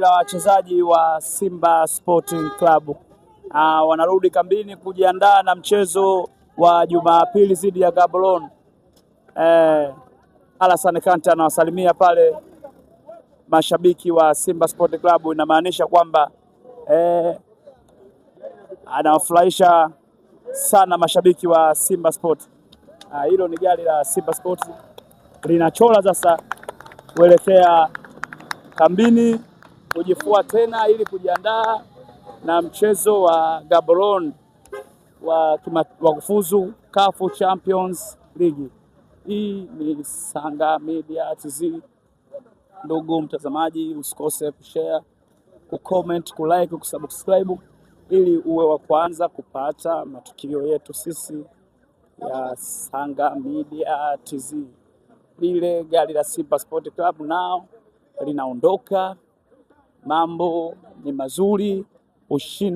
la wachezaji wa Simba Sporting Club. Wanarudi kambini kujiandaa na mchezo wa Jumapili dhidi ya Gaborone. Alassane Kante anawasalimia pale mashabiki wa Simba Sporting Club, inamaanisha kwamba anawafurahisha sana mashabiki wa Simba Sport. Hilo ni gari la Simba Sport linachola sasa kuelekea kambini kujifua tena ili kujiandaa na mchezo wa Gaborone wa kufuzu CAF Champions League. Hii ni Sanga Media TZ. Ndugu mtazamaji, usikose kushare, kucomment, kulike, kusubscribe ili uwe wa kwanza kupata matukio yetu sisi ya Sanga Media TZ. Lile gari la Simba Sport Club nao linaondoka, mambo ni mazuri, ushindi